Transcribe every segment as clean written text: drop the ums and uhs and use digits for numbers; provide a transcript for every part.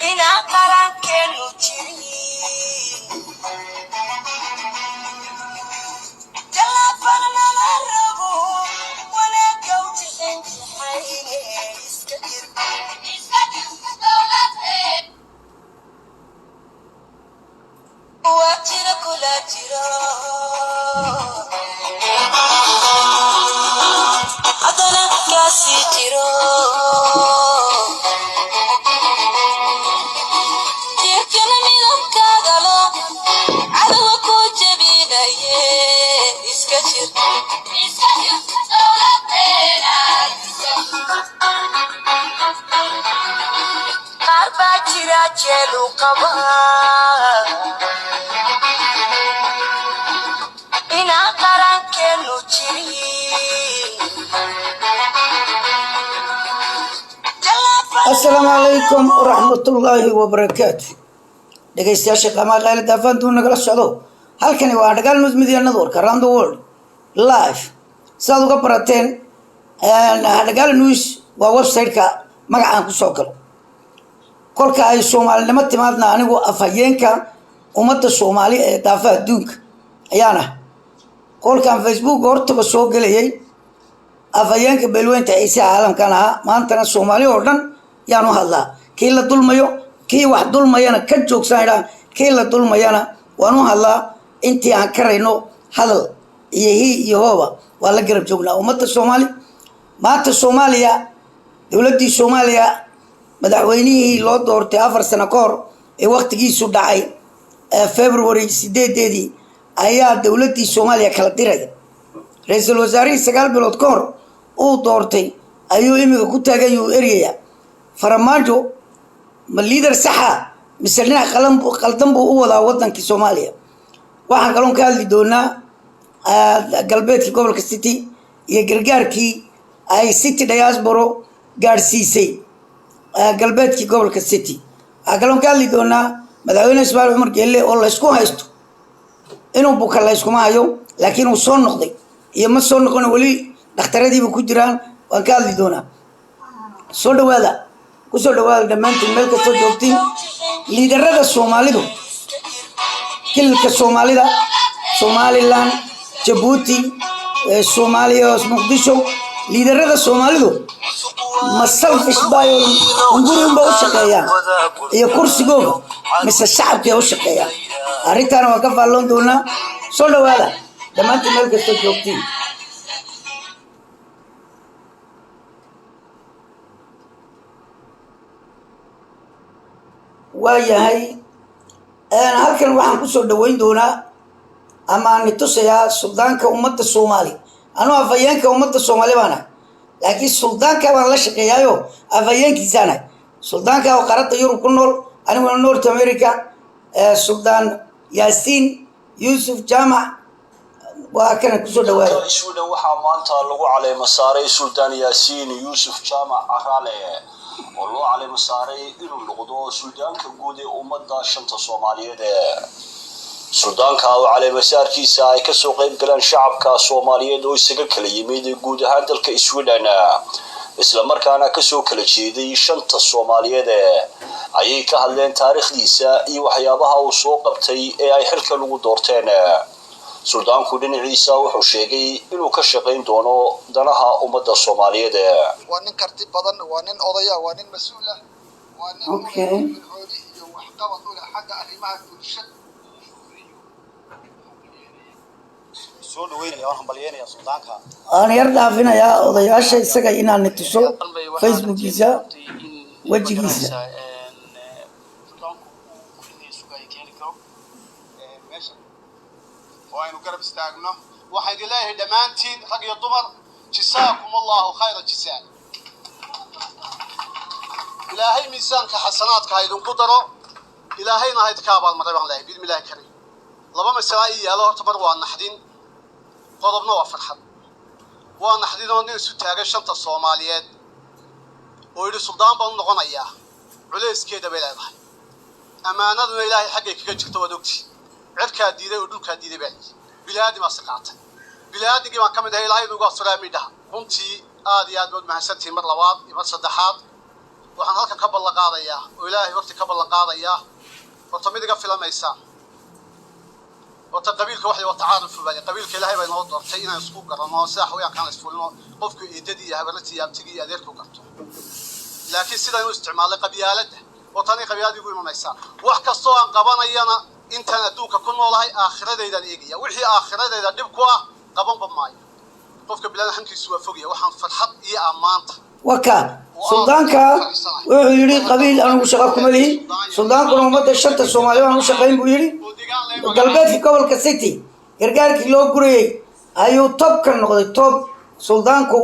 ina qarankeenu jiri telefoonna la rabo wala gawti injihayne iska jir dawladee wajira kula jiro adana kasi jiro Jelu qaba ina qarankeenu jiri السلام عليكم ورحمة الله وبركاته. dhegeystayaasha qiimaha qaali daafaantu nagala socdo halkani waa dhagaal news media network around the world live saad uga barateen dhagaal news waa website-ka magacaan ku soo galo kolka ay Soomaalinimo timaadna anigu afhayeenka ummadda Soomaali ee daafaha adduunka ayaana kolkaan Facebook hortaba soo galayay afhayeenka beelweynta Ciise caalamkan ahaa maantana Soomaali oo dhan yaan u hadlaa kii la dulmayo kii wax dulmayana ka joogsanayaan kii la dulmayana waan u hadlaa intii aan karayno hadal iyo hooba waa la garab joognaa ummadda Soomaali maanta Soomaaliya dawladda Soomaaliya madaxweynihii loo doortay 4 sano ka hor ee waqtigiisu dhacay February 8 ayaa dawladda Soomaaliya kala diray ra'iisul wasaarihi 9 bilood ka hor uu doortay ayuu imiga ku taagay uu eriyay Farmaajo ma leader saxa misalna qaldan buu u wadaa wadanka Soomaaliya waxaan kaloo ka hadli doonaa galbeedka gobolka City iyo gargaarkii ay City diaspora gaarsiisay galbeedka gobolka City kaloo ka hadli doonaa madaxweyne Ismaaciil Cumar Geelle oo la isku haysto inuu buka la isku maayo laakiin uu soo noqday iyo ma soo noqon wali dhakhtaradiiba ku jiraan waan ka hadli doonaa soo dhawaada ku soo dhawaada dhamaantiin meel kasta joogtiin liidarada Soomaalidu kilka Soomaalida Somaliland Djibouti Soomaaliya Muqdisho liidarada Soomaalidu masalfish bayo unguri u shaqeeyaan iyo kursigooda mise shacabka u shaqeeyaan arrintan waa ka faalloon doonaa soo dhawaada dhamaantiin meel kasta joogtiin waayahay halkan waxaan ku soo dhaweyn doonaa ama aan tusayaa suldaanka ummadda Soomaali anoo afhayeenka ummadda Soomaali baana laakiin suldaanka waan la shaqeeyayo afhayeenkiisana suldaanka oo qaranka Yurub ku nool anigu North America Suldaan Yaasiin Yuusuf Jaamac waa kana ku soo dhawaada Suudaan waxaa maanta lagu caleemo saaray Suldaan Yaasiin Yuusuf Jaamac Araale oo loo caleemo saaray inuu noqdo suldaanka guud ee ummadda shanta Soomaaliyeed suldaanka oo caleemo saarkiisa ay ka soo qayb galaan shacabka Soomaaliyeed oo isaga kala yimid guud ahaan dalka Sweden isla markaana ka soo kala jeeday shanta Soomaaliyeed ayay ka hadleen taariikhdiisa iyo waxyaabaha uu soo qabtay ee ay xilka lagu doorteen suldaanku dhinaciisa wuxuu sheegay inuu ka shaqeyn doono danaha ummadda Soomaaliyeed waa nin karti badan waa nin odaya waa nin mas'uul ah waa nin hooli iyo wax qabad u leh xagga arrimaha bulshada soo dhaweynaya waxaan balyeynaya suldaanka aan yar dhaafinayaa odayaasha isaga inaan tuso Facebookiisa wajigiisa وأنا قرب استعجنا واحد إلهي دمانتين رجل الضمر جزاكم الله خير الجزاء إلهي ميزان كحسنات كهيدون قدروا إلهي نهاية كابال مريم الله بإذن الله كريم لما مسائي الله ارتبط وأن حدين قضبنا وفرحا وأن حدين ونين ستاجة شنطة الصوماليات ويلي سلطان بن نغنيا عليس كده بلا أمانة إلهي حقك كجت ودكتي عركا ديده ودلكا ديده بلادي ما سقعت بلادي ما كمد هي لايد uga soo raamidha runtii aad iyo aad wad mahadsantiin mar labaad iyo mar saddexaad waxaan halkan ka ballan qaadayaa oo ilaahay waqti ka ballan qaadayaa horta mid iga filamaysaa horta qabiilka wax waa tacaaruf baa qabiilka ilaahay baa inoo doortay inaan isku garano sida haween kan isfulno qofku eedadii iyo habartii iyo abtigii iyo adeerku garto laakiin sida inuu isticmaalay qabyaaladda oo tani qabyaalad igu imanaysaa wax kastoo aan qabanayana intaan adduunka ku noolahay aakhiradeydaan eegaya wixii aakhiradeeda dhib ku ah qabanba maayo qofka bilaad hankiisu waa fogaya waxaan farxad iyo ammaanta waka suldaanka wuxuu yidhi qabiil anugu shaqo kuma lihi suldaankuna ummadda shanta soomaaliya aan u shaqayn buu yidhi galbeedka gobolka city gargaarkii loo gurayey ayuu tob ka noqday tob suldaanku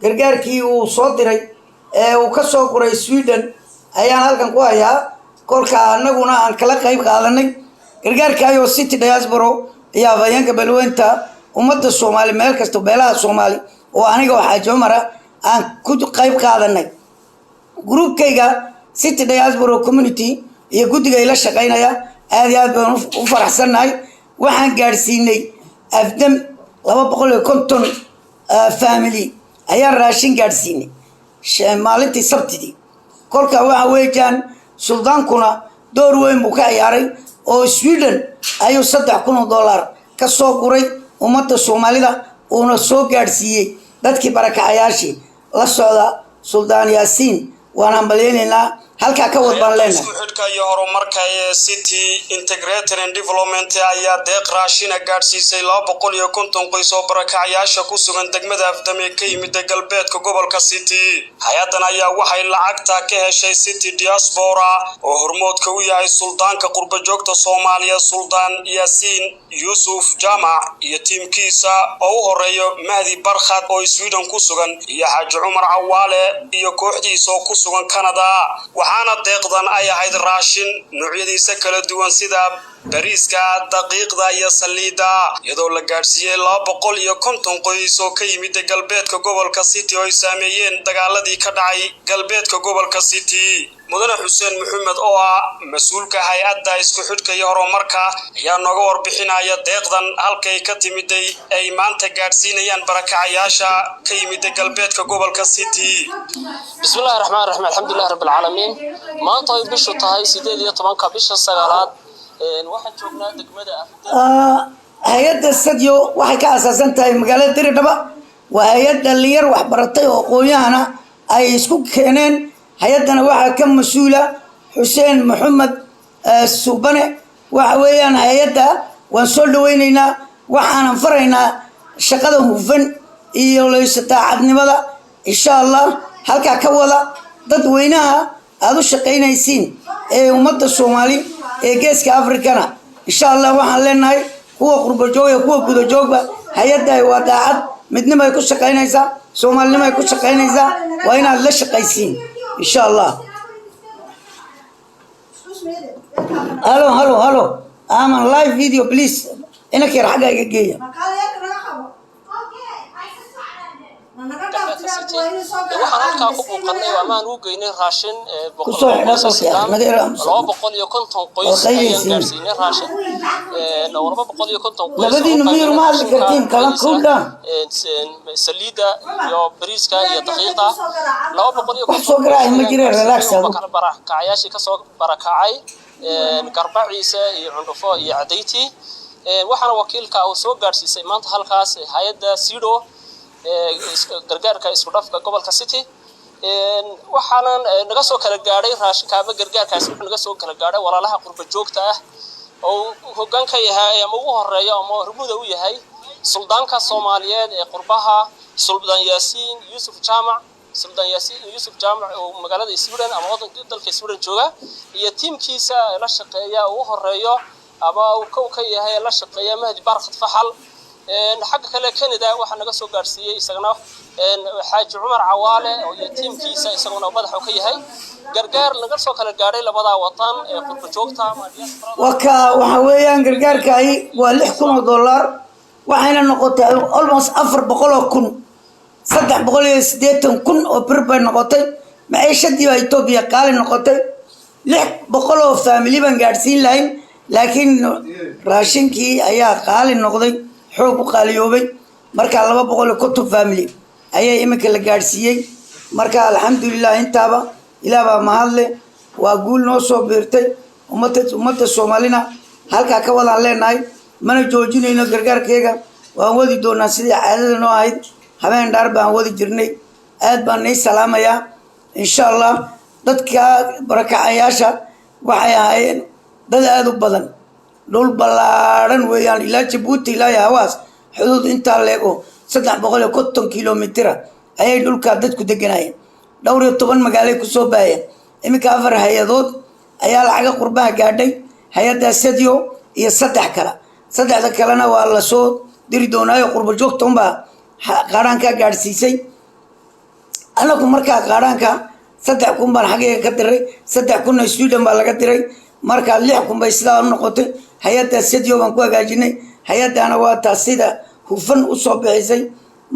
gargaarkii uu soo diray ee uu ka soo guray sweden ayaan halkan ku hayaa kolka annaguna aan kala qayb qaadanay gargaarkaayoo city diaspora iyo afhayeenka balweynta ummadda soomaali meel kasta beelaha soomaali oo aniga oo xaaji cumara aan ku qayb qaadanay groupkayga city diaspora community iyo guddiga ila shaqaynaya aad iyo aad baan u faraxsannahay waxaan gaadhsiinay afdam 250 family ayaan raashin gaadhsiinay maalintii sabtidii kolka waxa weeyaan suldaankuna door weyn buu ka ciyaaray oo sweden ayuu $3,000 ka soo guray ummadda soomaalida uuna soo gaadhsiiyey dadkii barakacayaashii la socda suldaan yaasiin waan hambaleynaynaa halkaa ka wad baan leenahay isku xidhka iyo horumarka ee city integrated and development ayaa deeq raashina gaadhsiisay 250 qoys oo barakacayaasha ku sugan degmada afdame ka yimid galbeedka gobolka city hay-adan ayaa waxay lacagta ka heshay city diaspora oo hormoodka u yahay suldaanka qurba joogta Soomaaliya suldaan yaasiin yuusuf jaamac iyo tiimkiisa oo u horeeyo mahdi barkhad oo Sweden ku sugan iyo xaaji cumar cawaale iyo kooxdiisa oo ku sugan Canada waxaana deeqdan ay ahayd raashin noocyadiisa kala duwan sida bariiska daqiiqda iyo saliida iyadoo la gaarsiiyay 250 qoys oo ka yimid galbeedka gobolka city oo ay saameeyeen dagaaladii ka dhacay galbeedka gobolka city mudane xuseen maxamed oo ah mas'uulka hay'adda isku xidhka iyo horumarka ayaa nooga warbixinaya deeqdan halkay ka timiday ay maanta gaarsiinayaan barakacayaasha ka yimid galbeedka gobolka city bismillaahir rahmaanir rahiim alxamdulillaah rabbil caalamiin maanta ay bishu tahay 18 bisha 9aad waxaan joognaa degmada hay-adda sadyo waxay ka asaasan tahay magaalada diridhaba waa hay-ad dhalinyar wax baratay oo aqoonyahana ay isku keeneen hay-addana waxaa ka mas-uula xuseen maxamed subane waxa weeyaan hay-adda waan soo dhaweynaynaa waxaanan faraynaa shaqada hufan iyo daacadnimada insha allah halkaa ka wada dadweynaha aada u shaqaynaysiin ee ummadda soomaali ee geeska afrikana insha allah waxaan leenahay kuwa qurba joog iyo kuwa guda joogba hay-adda waa daacad midnimo ay ku shaqaynaysaa soomaalinimo ay ku shaqaynaysaa waa inaad la shaqaysiin insha allah halo I'm on live video please inaka yar xagga iga geeya waxaan halkaa ku buuqanay amaan u geynay raashin 250 qoys ayaan gaarsiinay raashin 250 qoys labadiina miyir ma hadli kartiin kala kuldaan saliida iyo bariiska iyo daqiiqda 250 soo garay ma jireen relax barakacayaashii ka soo barakacay garbaciisa iyo cundufo iyo cadayti waxaana wakiilka uu soo gaarsiisay maanta halkaas hay'adda sido gargaarka isku dhafka gobolka city waxaana naga soo kala gaaray raashinka ama gargaarkaas wuxuu naga soo kala gaaray walaalaha qurba joogta ah oo hoggaanka yahay ama ugu horeeya ama hormuud u yahay suldaanka Soomaaliyeed ee qurbaha suldaan yaasiin yuusuf jaamac oo magaalada Sweden ama wadanka dalka Sweden jooga iyo tiimkiisa la shaqeeya ugu horeeyo ama uu ka yahay la shaqeeya mahdi barkhad faxal xagga kale Canada waxa naga soo gaarsiiyay isagana xaaji cumar cawaale oo iyo tiimkiisa isaguna madax ka yahay gargaar laga soo kala gaaray labada wadan ee qurba joogta waxa weeyaan gargaarkay waa $6,000 waxayna noqotay almost 400,000 380,000 oo birba noqotay maciishadii ay Itoobiya qaali noqotay 600 oo family ban gaarsiin lahayn laakiin raashinkii ayaa qaali noqday xoog u qaaliyoobay marka 250 family ayay iminka la gaarsiiyay marka alxamdulillah intaaba ilaah baa mahadle waa guul noo soo beertay ummadda soomaalina halkaa ka wadaan leenahay mana joojinayno gargaarkeega waan wadi doonaa sidii caadada noo ahayd habeen dhaar baan wadi jirnay aad baan nay salaamayaa insha allah dadka barakacayaasha waxay ahaayeen dad aad u badan dhul ballaadhan weeyaan ilaa jabuuti ilaa hawaas xuduud intaa leego 350 kilomitira ayay dhulkaa dadku deganayeen dhowr iyo 10 magaalay kusoo baayeen iminka 4 hay-adood ayaa lacaga qurbaha gaadhay hay-adda Sadio iyo 3 kale 3 kalena waa la soo diri doonaayo qurbo joogta unbaa qaaraanka gaadhsiisay anagu markaa qaaraanka 3 kun baan xaggeega ka diray 3 kunna Sweden baa laga diray markaa 6 kun bay sidaa u noqotay hay-adda Sadio baan ku hagaajinay hay-addana waa taasida hufan u soo bixisay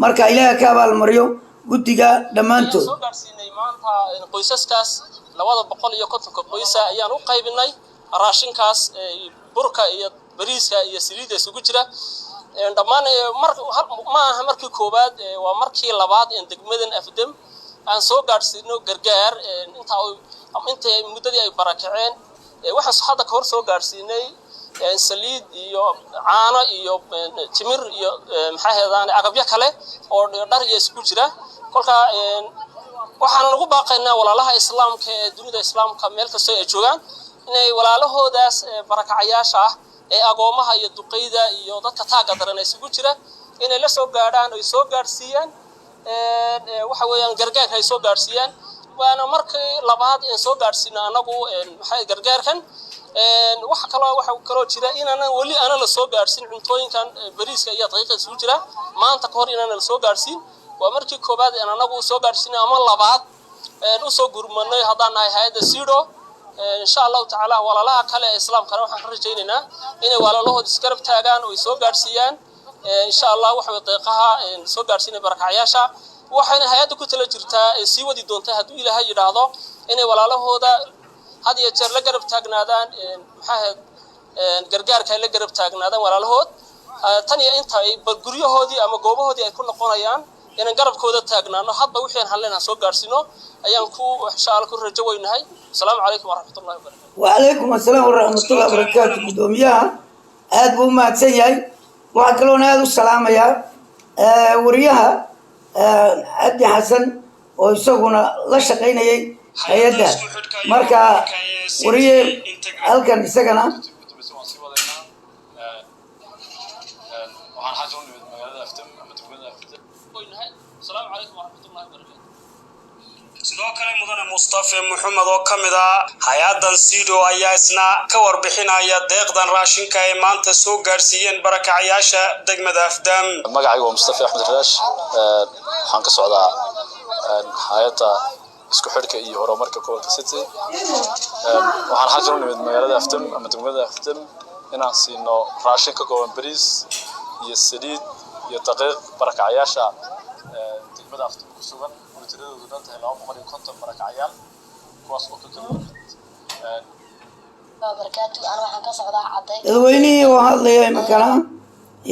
marka ilaaha ka abaalmariyo guddiga dhammaantood soo gaarsiinay maanta qoysaskaas 250 qoysa ayaan u qaybinay raashinkaas burka iyo bariiska iyo saliidda isugu jira dhammaan ma aha markii koobaad waa markii labaad ee degmadan afdam aan soo gaarsiino gargaar inta muddadii ay barakaceen waxaan hadda ka hor soo gaarsiinay saliid iyo caano iyo timir iyo maxaa heedaan agabyo kale oo dhar iyo isku jira kolka waxaan ugu baaqaynaa walaalaha islaamka ee dunida islaamka meel kasta ay joogaan inay walaalahoodaas barakacayaasha ah ee agoomaha iyo duqeyda iyo dadka taaga daran isugu jira inay la soo gaadhaan oo soo gaarsiiyaan waxa weeyaan gargaarka ay soo gaarsiiyaan waana markii labaad ee soo gaarsiina anagu maxay gargaarkan waxa kaloo jira inaan wali ana la soo gaarsiin cuntooyinkan bariiska iyo daqiiqda isugu jira maanta ka hor inaan la soo gaarsiin waa markii koobaad ee anagu soo gaarsiina ama labaad u soo gurmanay hadaan nahay hay'adda Sido insha Allah ta'ala walaalaha kale ee islaamka waxaan rajaynaynaa inay walaalahood iskarab taagaan oo soo gaarsiiyaan insha Allah waxa deeqaha soo gaarsiinay barakacayaasha waxayna hay'adda ku tala jirtaa sii wadi doontaa haddii Ilaahay yiraahdo inay walaalahooda had iyo jeer la garab taagnaadaan maxaa gargaarka la garab taagnaadaan walaalahood tan iyo inta ay guryahoodii ama goobahoodii ay ku noqonayaan inaan garabkooda taagnaano hadba wixii aan halleena soo gaarsiino ayaan ku insha Allah ku rajo weynahay assalaamu calaykum waraxmatullaahi wabarakaatuh wa calaykum assalaam waraxmatullaahi wabarakaatuh gudoomiyaha aad buu mahadsan yahay waxa kaloo aad u salaamayaa wariyaha Abdi Xasan oo isaguna la shaqeynayay hay'adda marka wariye halkan isagana sidoo kale mudane Mustafa Maxamed oo kamid ah hay'addan Sido ayaa isna ka warbixinaya deeqdan raashinka ay maanta soo gaarsiiyeen barakacayaasha degmada Afdam. magacaygu waa Mustafa Axmed Raash waxaan ka socdaa hay'adda isku xidhka iyo horumarka gobolka City waxaan halkan u nimid magaalada Afdam ama degmada Afdam inaan siino raashin ka kooban bariis iyo saliid iyo daqiiq barakacayaasha degmada Afdam ku sugan tiradoodu dhan tahay 250 barakacayaal kuwaas oo ka kala dadweynihii oo hadlaya imakana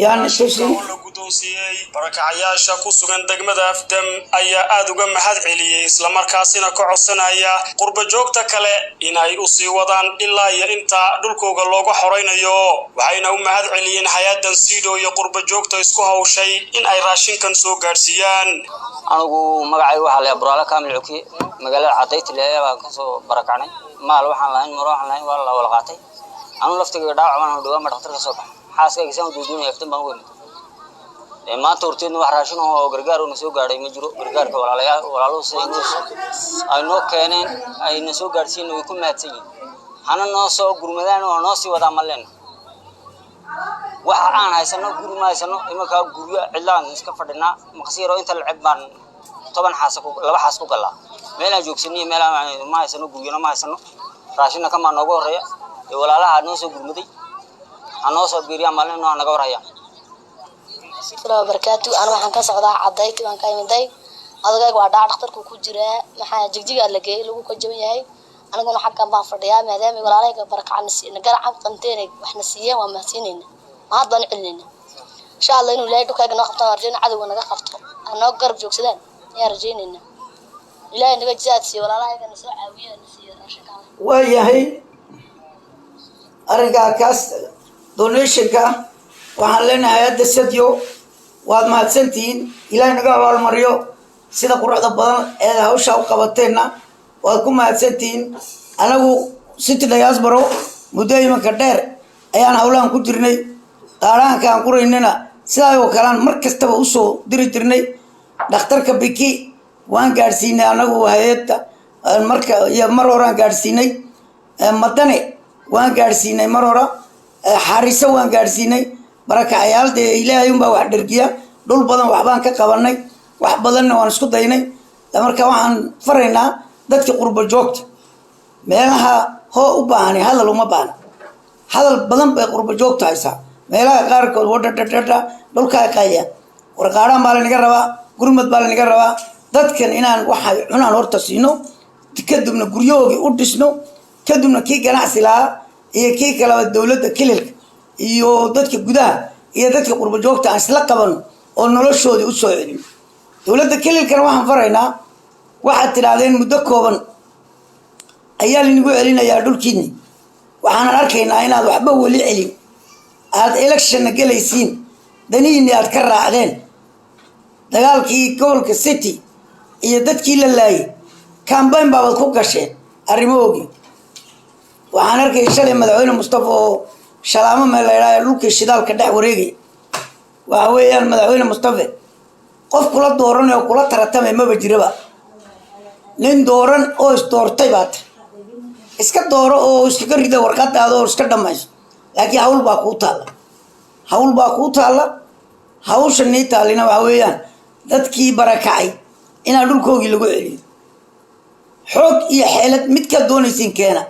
yani la guddoonsiiyey barakacayaasha ku sugan degmada Afdam ayaa aad uga mahad celiyay isla markaasina ka codsanaya qurba joogta kale inay u sii wadaan ilaa iyo inta dhulkooda looga xoreynayo waxayna u mahad celiyeen hay'addan Sido iyo qurba joogta isku hawshay in ay raashinkan soo gaarsiiyaan anigu magacaygu waxa la Ibraala Kaamil Cuki magaalada Cadayti leeyahay ka soo barakacnay maal waxaan lahayn maro waxaan lahayn waa la wada qaatay anu laftiga dhaawac aan dhawaa ma dhakhtarka soo baxay xaaskayga saan duuduunay Afdam baan weyn maanta horteedna wax raashin oo gargaar oo soo gaaray ma jiro gargaarka walaaluhu ay noo keeneen ayna soo gaarsiin way ku mahadsan yihiin hana noo soo gurmadaan oo noo sii wada maleen waxa aan haysano gurmaysano imaka guryo cilaan iska fadhina maqsiiro inta lacag baan 10 xaas ku laba xaas ku galaa meel aan joogsanay meel aan ma haysano guryo ma haysano raashinka kama nooga horeeya ee walaalaha noo soo gurmaday anoo soo biiriya maalin oo naga waraya السلام بركاته أنا waxaan ka socdaa Cadayti waan ka imiday adagayga waa dhakhtarku ku jira maxaa jigjiga la geeyay lagu ka jaban yahay anaguna xaqan baan fadhiyaa maadaama walaalayga barakacna siina garac qanteen waxna siiyeen waa mahadsanina ma hadan cilina insha Allah inuu leeyahay dhulkayga noo qabto arjina cadawga naga qabto anoo garab joogsadaan yaa rajaynayna ilaahay naga jaadsi walaalahayna soo caawiyeen si raashinka waayahay arrinkaa kaas donationka waxaan leenahay hadda sadyo waad mahadsantihiin ilaahay naga abaalmariyo sida quruxda badan ee hawsha u qabateenna waad ku mahadsantihiin anagu city diaspora muddo imanka dheer ayaan hawlahan ku jirnay qaaraanka aan quraynana sidaa oo kalaan mar kastaba usoo diri jirnay dhakhtarka biki waan gaadhsiinay anagu hay'adda marka iyo mar horaan gaadhsiinay madane waan gaadhsiinay mar hore xariso waan gaadhsiinay barakacayaal dee ilaahay unbaa wax dhergiya dhul badan waxbaan ka qabanay wax badanna waan isku daynay marka waxaan faraynaa dadka qurbo joogta meelaha hoo u baahanay hadal uma baahna hadal badan bay qurbo joogta haysaa meelaha qaarkood wadhadhadhadha dhulkaa qaya warqaadhaan baa lanaga rabaa gurmad baa lanaga rabaa dadkan inaan waxa cunaan horta siino kadibna guryahoogii u dhisno kadibna kii ganacsi lahaa iyo kii kaleba dowladda kililka iyo dadka gudaha iyo dadka qurbo joogta aan isla qabano oo noloshoodii u soo celino dowladda kililkana waxaan faraynaa waxaad tidhaahdeen muddo kooban ayaa lanagu celinayaa dhulkiinni waxaanan arkaynaa inaad waxba weli celin aad electionna gelaysiin danihiinni aad ka raacdeen dagaalkii gobolka city iyo dadkii la laayay cambayn baabad ku gasheen arrimahoogii waxaan arkayay shalay madaxweyne mustafa oo shalaamo meel la yidhaaha dhulkii shidaalka dhex wareegay waxa weeyaan madaxweyne mustafa qof kula dooran oo kula taratamay maba jiraba nin dooran oo isdoortay baa tahay iska dooro oo iskaga rida warqadaada oo iska dhammayso laakiin hawl baa kuu taalla hawsha nii taallina waxa weeyaan dadkii barakacay inaa dhulkoogii lagu celiyo xoog iyo xeelad midkaad doonaysiin keena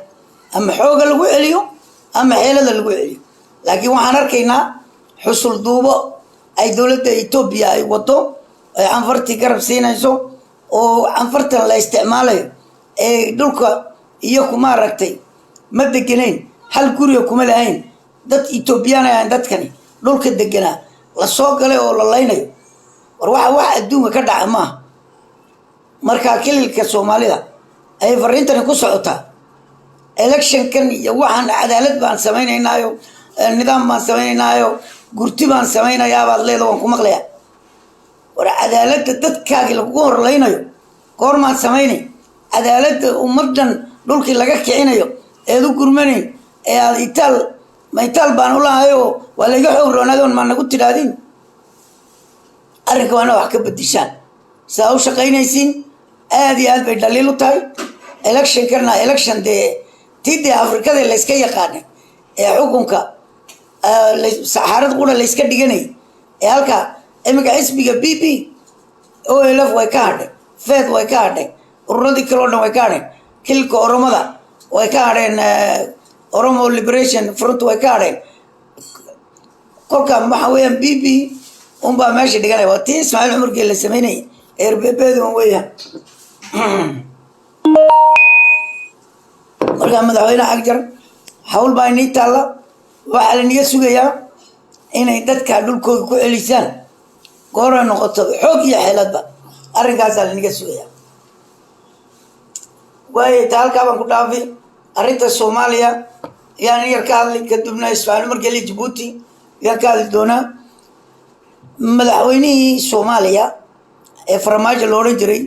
ama xooga lagu celiyo ama xeelada lagu celiyo laakiin waxaan arkaynaa xusul duubo ay dowladda etoobiya ay wado ay canfartii garab siinayso oo canfartan la isticmaalayo ee dhulka iyo kuma aragtay ma deganayn hal guriga kuma lahayn dad etoobiyaan ahayn dadkani dhulka deganaa la soo galay oo la laynayo war waxa wax adduunka ka dhaca maaha markaa kililka soomaalida ayay fariintani ku socotaa electionkan iyo waxaan cadaalad baan samaynaynaayo nidaam baan samaynaynaayo gurti baan samaynayaa baad leeda waan ku maqlayaa war cadaaladda dadkaagii lagugu horlaynayo goormaan samaynay cadaaladda ummadan dhulkii laga kicinayo eed u gurmanayn ee aad itaal baan u lahayo waa layga xoog roonaadoon maa nagu tidhaadin arrinka waana wax ka bedishaan sidaa u shaqaynaysiin aad iyo aad bay dhaliil u tahay electionkana election dee tii dee afrikada layska yaqaanay ee xukunka saxaarad qura layska dhiganay ee halkaa iminka xisbiga b p olf way ka hadhay fed way ka hadhay ururadii kaleo dhan way ka hadheen kilka oromada way ka hadheen oromo liberation front way ka hadheen kolka waxa weeyaan b p unbaa meesha dhiganaya waa tii ismaaciil cumarkii la sameynayay eerbebeeduan weeyaan markaa madaxweyne agjar hawl baa inii taalla waxaa laniga sugayaa inay dadka dhulkooda ku celisaan gooray noqoto xoog iyo xeeladba arrinkaasaa laniga sugayaa waayo ta halkaa baan ku dhaafay arrinta soomaaliya yaan yar ka hadlay kadibna ismaaciil cumar geli jabuuti yaan ka hadli doonaa madaxweynihii soomaaliya ee farmaajo la odhan jiray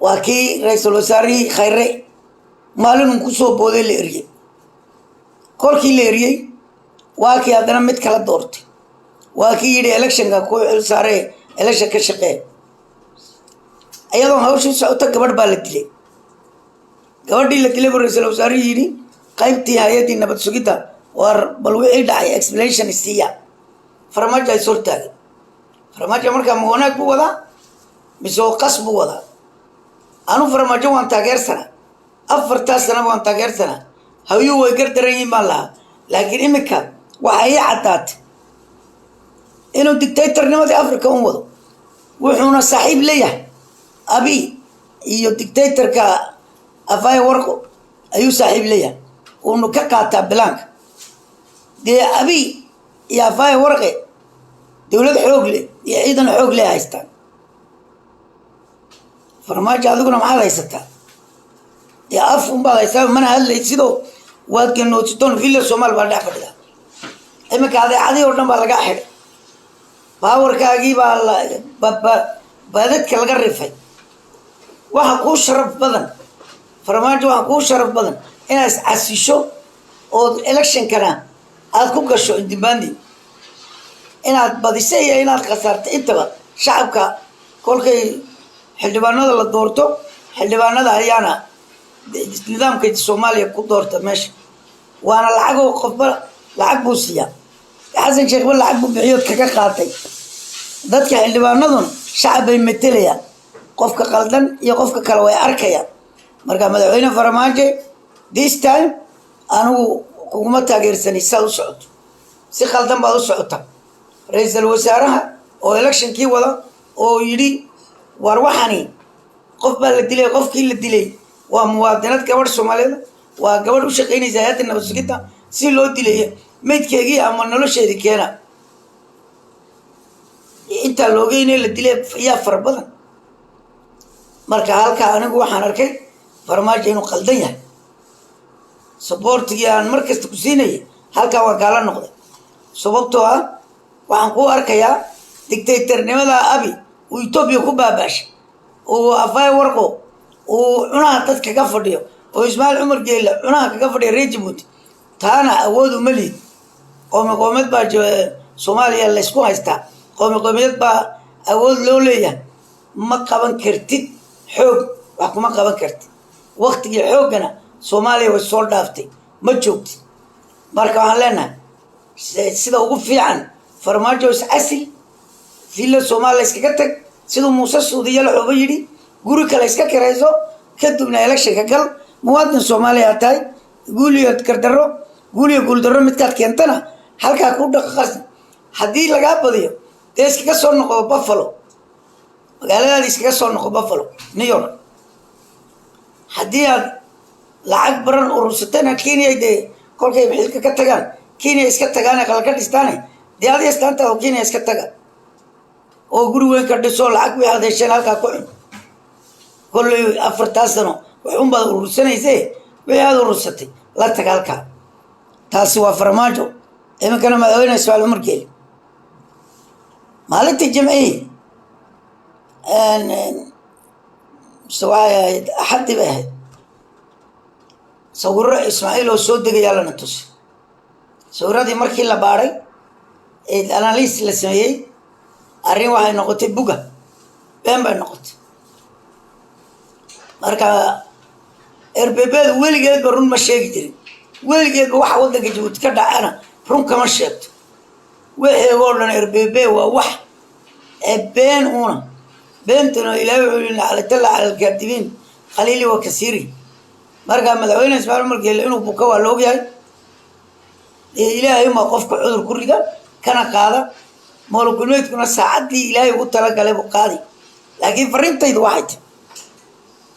waa kii ra-iisul wasaarihii khayre maalinun kusoo booday la eriyey kolkii la eriyey waa kii haddana mid kala doortay waa kii yidhi electionka ku saaree election ka shaqee iyadoon hawshii socota gabadh baa la dilay gabadhii la dilay buu ra-iisul wasaarihii yidhi qaybtii hay-addii nabad sugidda waar bal wixii dhacay explanation siiya farmaajo ay soo taagay farmaajo markaa ma wanaag buu wadaa mise oo qas buu wadaa anu farmaajo waan taageersanaa 4 sano waan taageersanaa hawyuu way gardaran yihiin baan lahaa laakiin iminka waxa ii caddaatay inuu dictatornimadii africa un wado wuxuuna saaxiib leeyahay abi iyo dictatorka afaya warqo ayuu saaxiib leeyahay uunu ka qaataa bilaanka dee abi iyo afaya warqe dowlad xoog leh iyo ciidan xoog leh haystaan farmaajo adiguna maxaad haysataa dee af unbaad haysaa mana hadlay sidoo waad ganootitoon villa Soomaal baa dhex fadhida iminka adeecadii oo dhan baa laga xidhay baawarkaagii baa baadadka laga rifay waxa kuu sharaf badan farmaajo waxa kuu sharaf badan inaad iscasisho oo electionkana aad ku gasho indibandi inaad badisay iyo inaad khasaartay intaba shacabka kolkay xildhibaanada la doorto xildhibaanada ayaana nidaamka Soomaaliya ku doorta meesha waana lacag oo qofba lacag buu siiyaa xasan sheekh baa lacag buu bixiyo kaga qaatay dadka xildhibaanaduna shacab ay metelayaan qofka qaldan iyo qofka kale way arkayaan marka madaxweyne farmaajo this time anigu kuma taageersanay saa u socoto si qaldan baad u socota ra'iisul wasaaraha oo electionkii wada oo yiri war waxani qof baa la dilay qofkii la dilay waa muwaadinad gabadh Soomaaliyeed waa gabadh u shaqeynaysa hay'adda nabad sugidda si loo dilay meydkeegii ama nolosheedii keena inta loogeynay la dilay yaa far badan marka halka anigu waxaan arkay farmaajo inuu qaldan yahay supportiga aan markasta ku siinay halka waa gaala noqday sababtoo ah waxaan ku arkayaa dictatornimada abi uu Itoobiya ku baabaashay oo afay warqo oo cunaha dadka ka fadhiyo oo Ismaaciil Umar Geelle cunaha kaga fadhiyo Rejibuuti taana awood u mali qowmiyad baa Soomaaliya la isku haystaa qowmiyad baa awood loo leeyahay ma qaban kartid xoog wax kuma qaban kartid waqtigii xoogana Soomaaliya way soo dhaaftay ma joogtid marka waxaan leenahay sida ugu fiican farmaajo asil villa Soomaaliya iskaga tag sidoo Muuse Suudiya la xubo yiri guri kale iska kirayso kadibna election ka gal muwaadin Soomaaliya tahay guuliyad kardaro guuliyo guuldaro midkaad keentana halka ku dhaqaqas hadii laga badiyo iskaga soo noqo Buffalo magaalada iskaga soo noqo Buffalo New York hadii aad lacag baran urursatana Kenya de kolkay xilka ka tagaan Kenya iska tagaan qalka dhistaan diyaadi istaanta oo Kenya iska taga oo guri weyn ka dhiso lacag wixii adeeshan halka ku cun kulli 4 sano waxun baad urursanaysaa wixii aad urursatay la tagaalka taasi waa farmaajo imankana madaxweyne Ismaaciil Umar Geelle maalintii Jimcihii سواء أحد به صور إسماعيل وسود جيال نتوس صورة دي مركي لباري الأناليز لسميه أرين واحد نقطة بوجا بين نقطة مركا إربيبل ويلجيت برون مشاكل ويلجيت واحد ودك جوت كده أنا برون كمان شفت ويقولون إربيبل وواحد بين هنا بنتنا إلى على تلا على الكاتبين قليل وكثير مرجع مدعوين اسمه عمر قال إنه بكوا لوجي إلهي ما قفك عذر كريدا كان قاضي مالو كلمة كنا ساعدي إلهي قلت لك عليه بقاضي لكن فرنت يد واحد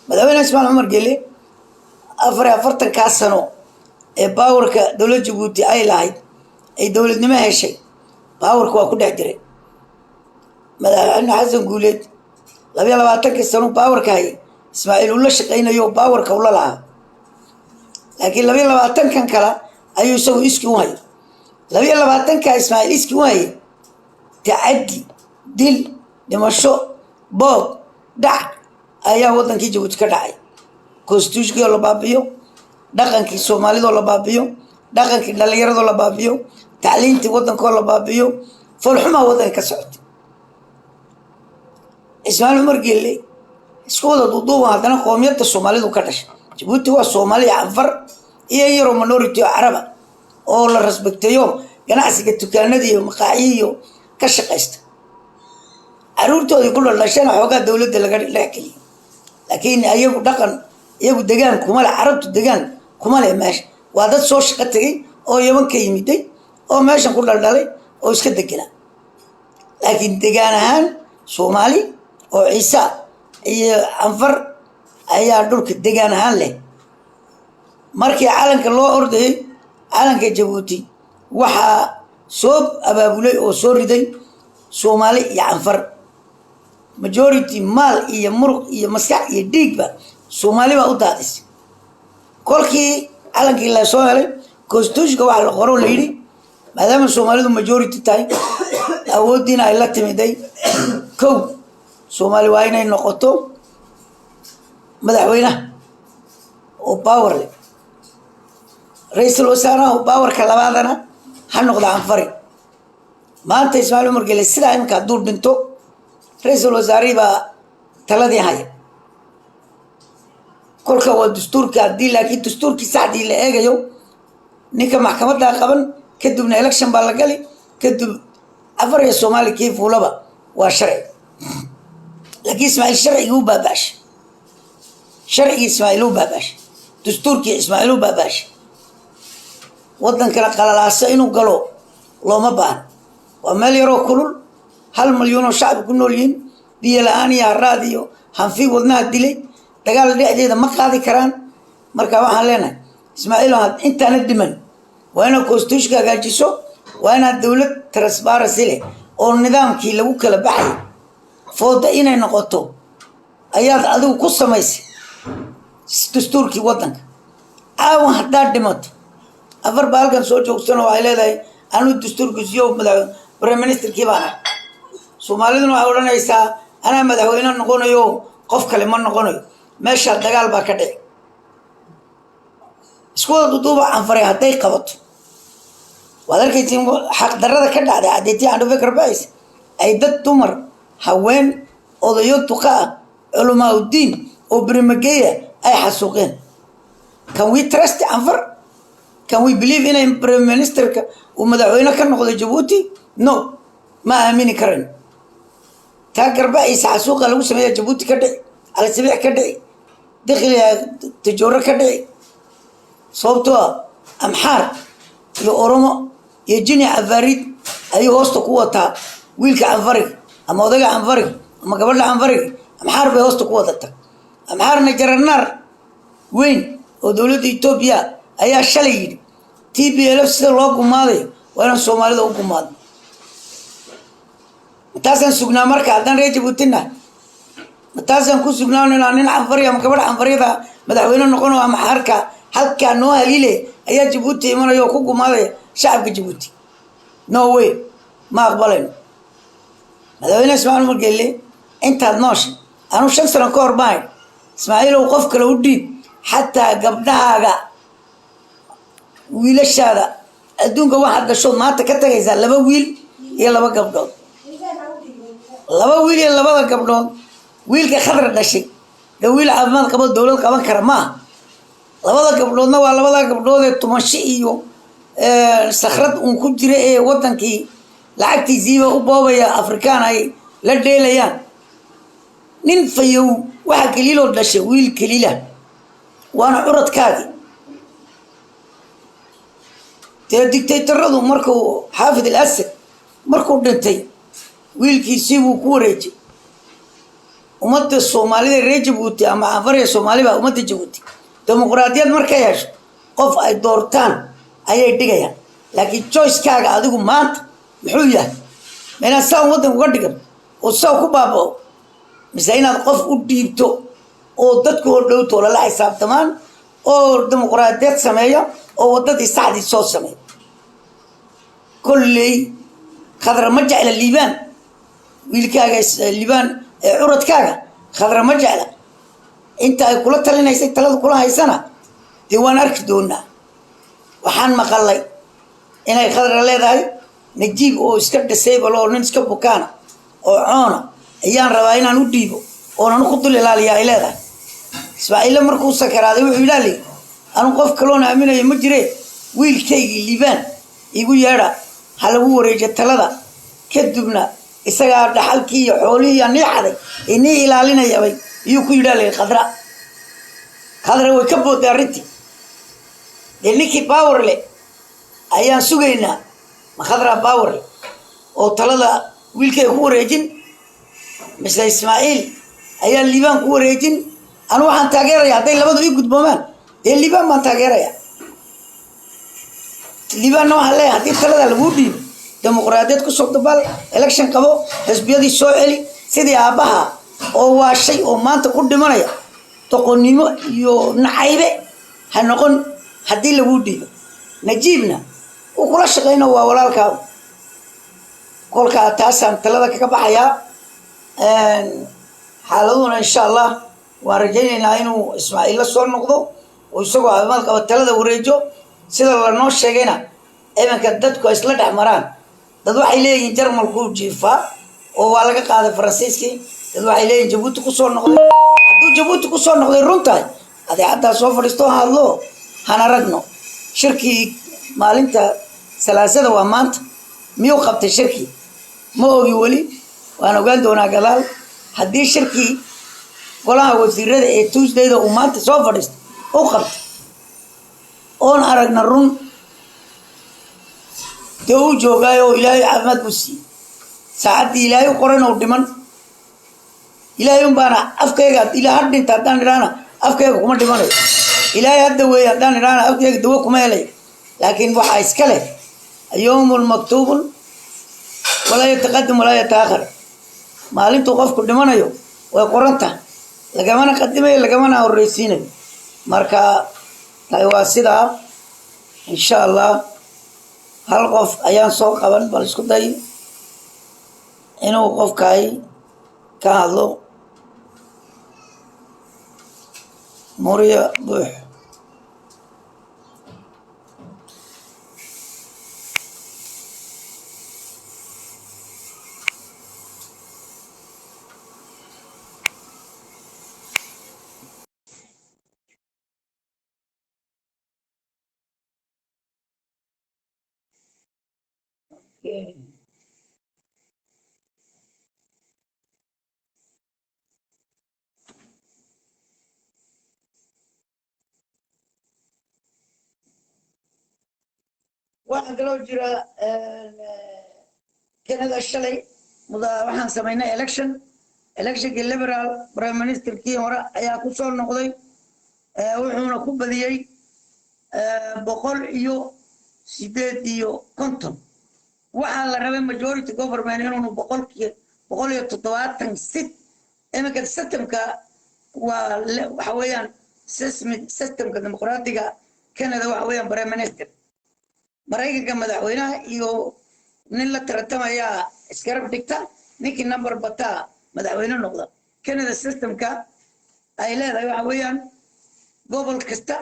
مدعوين اسمه عمر قال لي أفرت كاسنو باورك دولة جيبوتي أي لاعب أي دولة نما هالشيء باورك وأكون أدري مدعوين حسن قولت لبي الله باتك السنو باور كاي إسماعيل ولا شقينا يو باور كولا لها لكن لبي الله باتك كان كلا أيو سوي إسكواي لبي الله باتك كا إسماعيل إسكواي تعدي دل دمشق باب دع أيها وطن كي جوت كداي كوستوش كي الله بابيو دكان كي سومالي الله بابيو دكان كي دلير الله بابيو تعليم تي وطن كله بابيو فالحما وطن كسعد إسماعيل عمر قال لي اسكودا ضدوه هذا قومية الصومالي دو كرش جبوتي هو الصومالي عنفر يرو منوريتي عربة أو لا رسبكتيوم جناس كتكان دي مقاعيو كشقست عرورتو يقول الله شان حوجا دولة لكن أيوة دقن أيوة دجان كمال عربت دجان كمال ماشي وهذا صوش قتي أو يوم كيميتي أو ماشي نقول الله أو إسكت دجنا لكن دجان هان صومالي oo Ciisa iyo Anfar ayaa dhulka deegaan ahaan leh markii caalanka loo orday caalanka Djibouti waxa soo abaabulay oo soo riday Soomaali iyo Anfar majority maal iyo muruq iyo maskax iyo dhiigba Soomaali baa u daadis kolkii calankii la soo helay constitution waxa la qoro leeyri maadaama Soomaalidu majority tahay awoodina ay la timiday kow Soomaali waa inay noqoto madaxweynaha oo power leh ra'iisul wasaaraha oo powerka labaadana ha noqdo anfari maanta Ismaaciil Umar Geele sida imka dul dhinto ra'iisul wasaarihi baa taladii haya kolka waa dastuurka hadii laakiin dastuurkii saxdii la eegayo ninka maxkamadda qaban kadibna election baa la gali kadib afar iyo Soomaali kii fuulaba waa sharci laakiin Ismaaciil sharcigu u baabash sharci Ismaaciil u baabash dastuurkii Ismaaciil u baabash wadan kala qalalaasa inuu galo looma baahan waa meel yaroo kulul 1 milyan oo shacab ku nool yihiin biyo la'aan iyo haraad iyo hanfi wadnaha dilay dagaal dhexdeeda ma qaadi karaan marka waxaan leenahay Ismaaciil intaana dhiman waa inuu constitution hagaajiso waa inuu dawlad transparency leh oo nidaamkii lagu kala baxay fooda inay noqoto ayaad adigu ku samaysay dastuurkii wadanka aawan hadaa dhimato afar baalkan soo joogsano waxay leedahay anu dastuurkiisiyo madaxweyne prime minister kiibana Soomaaliduna waxay oranaysaa ana madaxweyne noqonayo qof kale ma noqonayo meesha dagaal baa ka dhacay isku duuba anfari haday qabato wadarkaytiin xaq darada ka dhacday adeetii aan fikir bays ay dad dumar haween odayo tuqa culumaa diin oo barimageeya ay xasuuqeen can we trust anfar can we believe in a prime minister oo madaxweyne ka noqdo Djibouti no ma aamini karan ta garba ay xasuuqa lagu sameeyo Djibouti ka dhacay ala sabiix ka dhacay dakhli tijooro ka dhacay sababtoo amxaar iyo oromo iyo jini afarid ay hoosta ku wata wiilka anfari ama odaga anfari ama gabadha anfari amxaar bay hoosta ku wadata amxaarna jaranaar weyn oo dawladda Itoobiya ayaa shalay yiri TPLF sida loo gumaaday waa Soomaalida u gumaado taasan sugnaa marka hadan reer Djiboutina taasan ku sugnaa nin anfari ama gabadha anfarida madaxweyne noqon oo amxaarka halka noo halile ayaa Djibouti imanayo ku gumaaday shacabka Djibouti no way ma aqbaleen madaxweyne Ismaaciil Umar Geele inta noosh anu 5 sano ka hor baan Ismaaciil oo qof kale u dhiib hatta gabdhaaga wiilashaada adduunka waxa gasho maanta ka tagaysa 2 wiil iyo 2 gabdhood 2 wiil iyo 2 gabdhood wiilka khadra dhashay wiil caafimaad qabo dawlad qaban kara ma 2 gabdhoodna waa 2 gabdhood ee tumashi iyo sakhrad uu ku jira ee wadankii lacagtiisiiba u boobaya Afrikaan ay la dheelayaan nin fayow waxa kaliilo dhashay wiil kaliila waana curadkaagi dictatoradu markuu Xaafid al-Asad markuu dhintay wiilkiisii uu ku wareejay ummadda Soomaalida reer Djibouti ama afariya Soomaaliba ummadda Djibouti dimuqraadiyad markay yeesho qof ay doortaan ayay dhigayaan laakiin choice-kaaga adigu maanta muxuu yahay meena saan wadan uga dhigan oo soo ku baabo mise inaad qof u dhiibto oo dadku oo dhowto la xisaabtamaan oo dimuqraadiyad sameeyo oo wadadii saxdii soo sameeyo kulli khadra ma jecla liibaan wiilkaaga liibaan curadkaaga khadra ma jecla inta ay kula talinaysay talada kula haysana diiwaan arki doonaa waxaan maqalay inay khadra leedahay najiib oo iska disable oo nin iska bukaan oo coona ayaan rabaa inaan u dhiibo oo aan ku dul ilaaliyo ay leedahay Ismaaciil markuu sakaraaday wuxuu ilaaliyay anu qof kaloona aaminayo ma jiree wiilkaygi liibaan igu yeedha halagu wareejo talada kadibna isaga dhaxalkii iyo xoolihii aan xaday inay ilaalinayay iyo ku yidhaalay khadra way ka booday arintii ninkii power leh ayaan sugaynaa ma khadra power oo talada wiilkay ku wareejin mise Ismaaciil ayaa liibaan ku wareejin anu waxaan taageerayaa haday labadu ii gudboomaan liibaan ma taageerayaa liibaan waxa leeyahay hadii talada lagu dhiib dimuqraadiyad ku soo dabal election qabo xisbiyadii soo celi sidii aabbaha oo waa shay oo maanta ku dhimanaya doqonnimo iyo nacaybe ha noqon haddii lagu dhiibo najiibna uu kula shaqayno waa walaalkaa kolkaa taasaan talada kaga baxayaa xaaladuna insha allah waan rajaynaynaa inuu ismaaciil la soo noqdo oo isagoo caafimaad qaba talada wareejo sida lanoo sheegayna iminka dadku ay isla dhex maraan dad waxay leeyihiin jarmalkuu jiifaa oo waa laga qaaday faransiiskii dad waxay leeyihiin jabuuti kusoo noqday hadduu jabuuti kusoo noqday runtahay adeecaddaa soo fadhiisto hadlo hana ragno shirkii maalinta salaasada waa maanta miyuu qabtay shirkii ma ogi weli waan ogaan doonaa gadaal haddii shirkii golaha wasiirada ee tuusdayda uu maanta soo fadhiisto u qabtay oon aragna run dee uu joogaayo oo ilaahay caafimaad buu siiyey saacaddii ilaahay u qoran oo dhiman ilaahay un baana afkayga ilaa har dhinta haddaan idhaana afkayga kuma dhimanayo ilaahay hadda weeye haddaan idhaana afkayga dawo kuma helayo laakiin waxaa iska leh yowmun maktuubun walaa yataqadam walaa yataakhar maalintuu qofku dhimanayo way qoranta lagamana qadimayo lagamana horreysiinayo marka waa sidaa insha allah hal qof ayaan soo qaban bal isku day inuu qofkaay ka hadlo muriya buux waxaan kaloo jira canada shalay waxaan samaynay electionkii liberal prime ministerkii hore ayaa ku soo noqday wuxuuna ku badiyey 150 waxaa la rabay majority government inuunu 170 iminka systemka waxa weeyaan systemka dimuqraadiga canada waxa weeyaan prime minister maraykanka madaxweynaha iyo nin la tartamayaa iskarab dhigta ninkii number bataa madaxweyne noqda canada systemka ay leedahay waxa weeyaan gobol kasta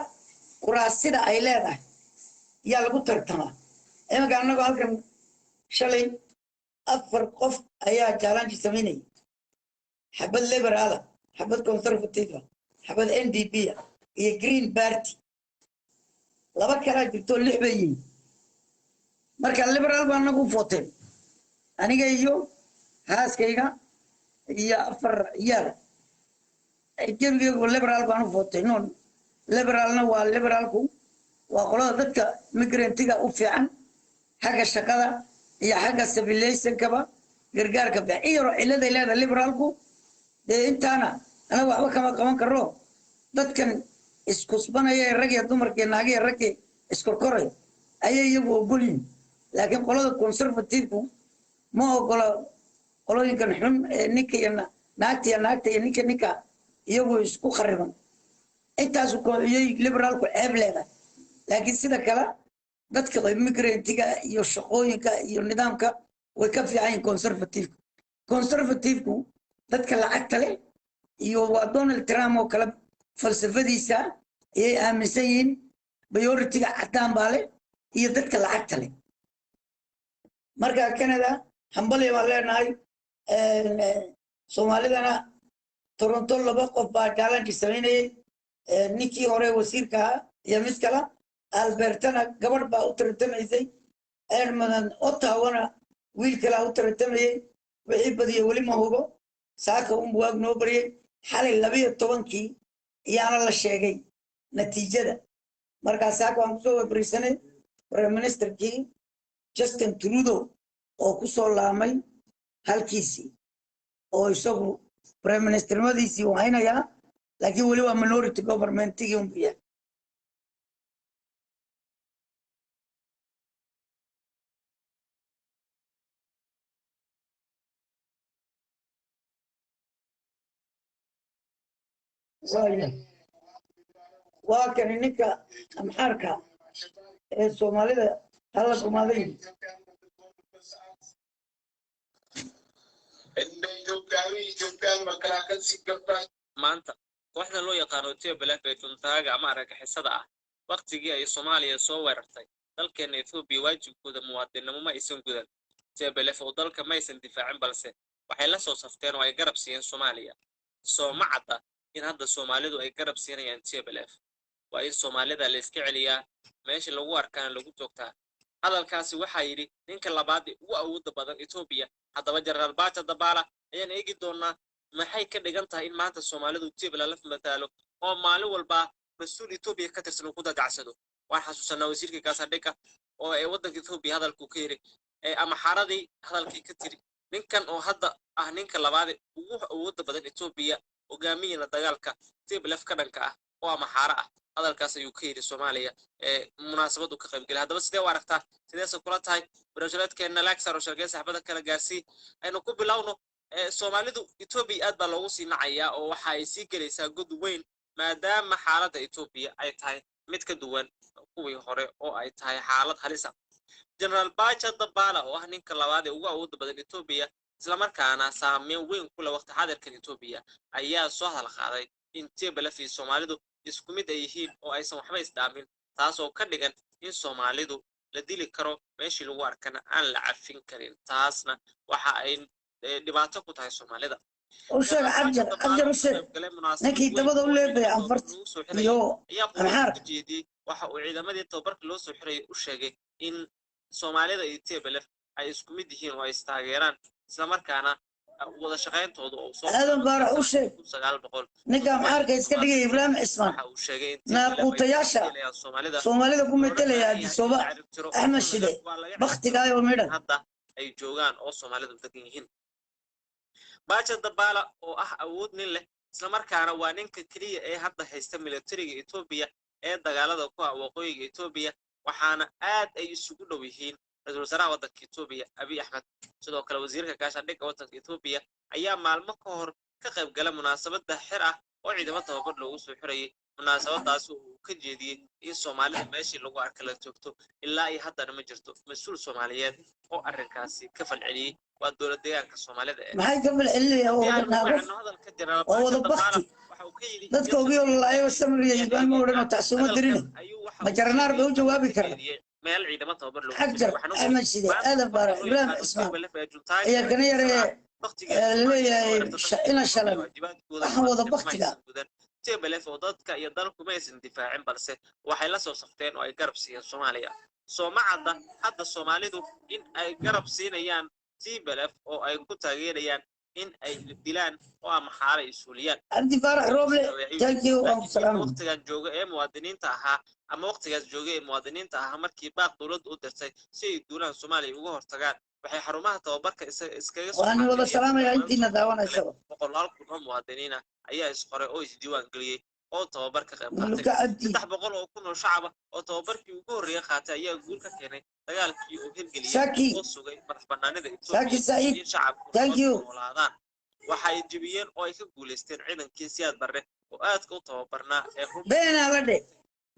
kuraasida ay leedahay yaa lagu tartamaa iminka annagoo halkan shalay 4 qof ayaa challenge samaynayay xabad liberaala xabad conservative xabad ndp iyo green party laba kala jirto 6 bay yihiin marka liberal baan nagu footeen aniga iyo haaskayga iyo 4 ciyaar jabigaygu liberal baan u footay noon liberalna waa liberalku waa qolada dadka migrantiga u fiican xagga shaqada iyo xagga civilizationkaba gargaarka bixiyaro ciladay leedahay liberalku dee intaana anaga waxba kama qaban karo dadkan iskusbanaya rag iyo dumarkii naag iyo rag iskorkoray ayay iyagu ogolyiin laakiin qolada conservative ma ogola qolooyinkan xun ninka iyo naagta iyo ninka iyagu isku khariban intaas iyay liberalku ceeb leedahay laakiin sida kale dadka immigrantga iyo shaqooyinka iyo nidaamka way ka fiican yihiin conservative-ku dadka lacagta leh iyo waa Donald Trump oo kale falsafadiisa ayay aaminsan yihiin majority-ga cadaan baa leh iyo dadka lacagta leh marka Canada hambali baan leenahay Soomaalidana Toronto 2 qof baa challenge sameynayay ninkii hore wasiirka iyo mid kale Albertana gabadh baa u tartamaysay Edmonton Ottawa wiil kale u tartamayay wixii badiyay weli ma hubo saaka buug noo bariyay xalay 12kii iyaana la sheegay natiijada markaa saaka waan kusoo wabrisanay prime ministerkii Justin Trudeau oo ku soo laamay halkiisii oo isagu prime ministermadiisii uu haynayaa laakiin weli waa minority government-igi un biyaa وكان إنك أمحاركة الصومالي هلا صومالي maanta kooxda loo yaqaano TPLF ee Juntaaga ama argagixisada ah waqtigii ay Soomaaliya soo weerartay dalkeena Ethiopia waajibkooda muwaadinimo ma aysan gudan TPLF oo dalka ma aysan difaacin balse waxay la soo safteen oo ay garab siiyeen Soomaaliya soo ma cadda in hadda Soomaalidu ay garab siinayaan TPLF waa in Soomaalida la iska celiyaa meesha lagu arkaan lagu joogtaa hadalkaasi waxaa yidhi ninka labaad ee ugu awoodda badan Ethiopia haddaba Generaal Bacha Dabala ayaan eegi doonaa maxay ka dhigan tahay in maanta Soomaalidu TPLF mataalo oo maalin walba mas'uul Ethiopia ka tirsan ku dagacsado waan xasuusanaa wasiirka Gaashaandhigga oo ay waddanka Ethiopia hadalku ka yiri ama xaradii hadalkii ka tiri ninkan oo hadda ah ninka labaad ee ugu awoodda badan Ethiopia hogaamiyana dagaalka TPLF ka dhanka ah oo ama xara ah hadalkaas ayuu ka yiri Soomaaliya munaasabadu ka qayb galay haddaba sidee u aragtaa sideese kula tahay barnaamijkeena Laxar oo shaqeeya saxaabada kala gaarsii aynu ku bilowno Soomaalidu Ethiopia aad baa loogu sii nacayaa oo waxa ay sii galaysaa god weyn maadaama xaaladda Ethiopia ay tahay mid ka duwan kuwii hore oo ay tahay xaalad halis ah Generaal Bacha Dabala oo ah ninka labaad ee ugu awoodda badan Ethiopia isla markaana saameyn weyn ku leh waqti xaadirkan Ethiopia ayaa soo hadalqaaday in TPLF iyo Soomaalidu isku mid ay yihiin oo aysan waxba isdhaamin taas oo ka dhigan in Soomaalidu la dili karo meeshii lagu arkana aan la cafin karin taasna waxa ay dhibaato ku tahay Soomaalida وشيء عجر وشيء نكي تبغى ولا بيعفرت يو أمحار waxa uu ciidamadii tababarka loo soo xiray u sheegay in Soomaalida iyo TPLF ay isku mid yihiin oo ay istaageeraan isla markaana wada shaqeyntooda oo soo هذا بارع وشيء نكا أمحار كيس كده إبراهيم إسماعيل waxa uu sheegay in ناقوت ياشا Soomaalida ku metelaya Soba Ahmed Shide waqti gaay oo midhan hadda ay joogaan oo Soomaalidu degan yihiin Bacha Dabala oo ah awood nin leh isla markaana waa ninka kaliya ee hadda haysta militariga Ethiopia ee dagaalada ku ah waqooyiga Ethiopia waxaana aad ay isugu dhow yihiin ra'iisul wasaaraha waddanka Ethiopia Abiy Ahmed sidoo kale wasiirka gaashaandhigga waddanka Ethiopia ayaa maalmo ka hor ka qayb galay munaasabada xir ah oo ciidamada tababar loogu soo xirayay munaasabadaas uu ka jeediyay in Soomaalida meeshii lagu arka la joogto ilaa ay haddana ma jirto mas'uul Soomaaliyeed oo arrinkaasi ka falceliyay waa dowlad deegaanka Soomaalida maxay ka falceliyay oo wada baqti dadka ugu yeelay Soomaaliya baan ma oran taasuma dirin ma jaranaar buu jawaabi karaa meel ciidamada tababar loogu xajar Ahmed Shide aadan baara Ibrahim Ismail ayaa kana yaree leeyahay ina shalay waxaan wada baqtiga TPLF oo dadka iyo dalku ma aysan difaacin balse waxay la soo safteen oo ay garab siiyeen Soomaaliya Soomaalida hadda Soomaalidu in ay garab siinayaan TPLF oo ay ku taageerayaan in ay dilaan oo ama xaalay isuuliyaan Abdi Farax Roble thank you salaam waqtigan jooga ee muwaadiniinta ahaa ama waqtigaas jooga ee muwaadiniinta ahaa markii baaq dawladdu u dirtay si ay duulaan Soomaaliya uga hortagaan waxay xarumaha tababarka iskaga soo waan wada salaamaya intiina daawanayso boqolaal kun oo muwaadiniin ah ayaa isqoray oo isdiiwaan galiyay oo tababar ka qayb qaatay 300 oo kun oo shacab oo tababarkii ugu horeeyay qaatay ayaa guul ka keenay dagaalkii uu hirgeliyay oo sugay madaxbannaanida Itoobiya shacabku thank you waxay jibiyeen oo ay ka guuleysteen ciidankii Siyaad Barre oo aadka u tababarnaa ee beena wadhe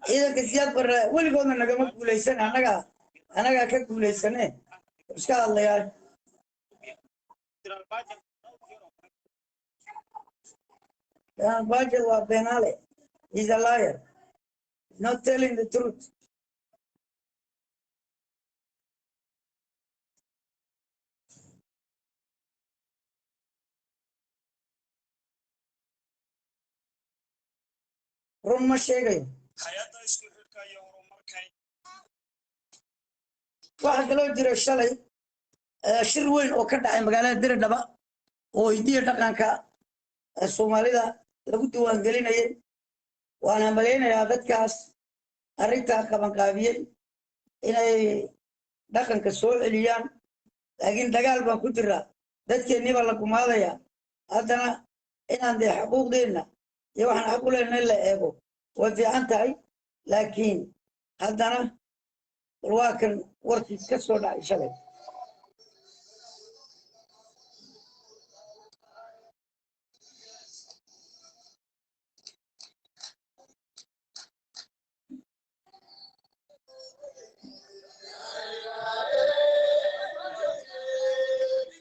ciidanka Siyaad Barre weligoodna nagama guuleysan anaga ka guuleysanee iska hadlayaan Bacha was Benale. He's a liar. He's not telling the truth. run ma sheegayo hay'adda isku xidhka iyo horumarka waxa kaloo jira shalay shir weyn oo ka dhacay magaalada Dirdhaba oo hidiyo dhaqanka Soomaalida lagu diiwaan gelinayay waana maleynayaa dadkaas arrinta qaban qaabiyay inay dhaqanka soo celiyaan laakiin dagaal baan ku jiraa dadkeeniba la gumaadaya haddana inaan dee xuquuqdeena iyo waxaan xaq u leenahay la eego way fiican tahay laakiin haddana waa kan warkiis ka soo dhacay shalay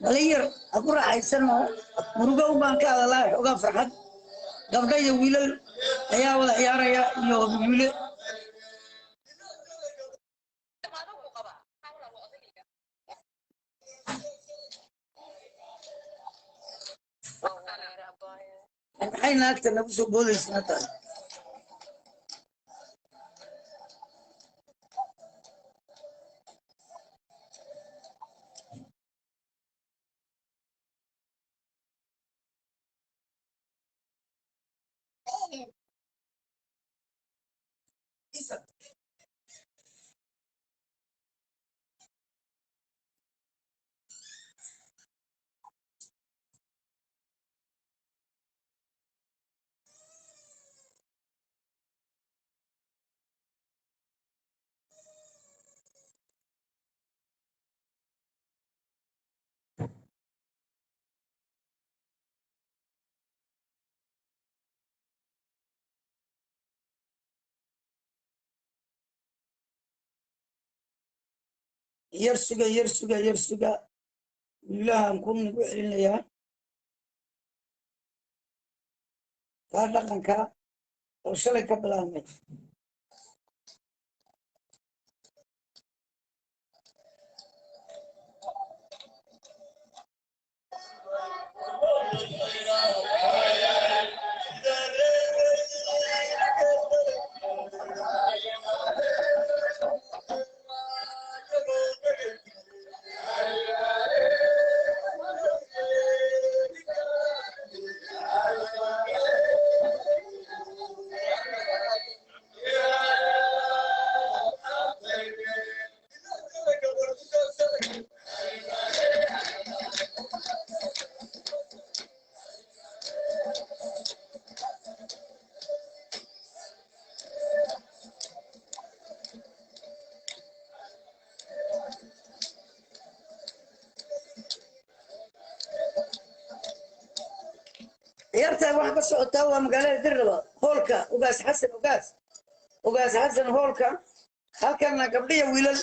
dhalinyar ha ku raaxaysano murugo u baan ka hadalaa xogaa farxad gabdha iyo wiilal ayaa wada ciyaaraya iyo wiile maxay naagta nagu soo boodaysaa tahay yarsuga wiilahan ku nagu celinayaa taa dhaqanka oo shalay ka bilaabmay ciyaartaan waxaa ka socotaa waa magaalada dirraba hoolka ugaas xasan hoolka halkana gabdhiya wiilal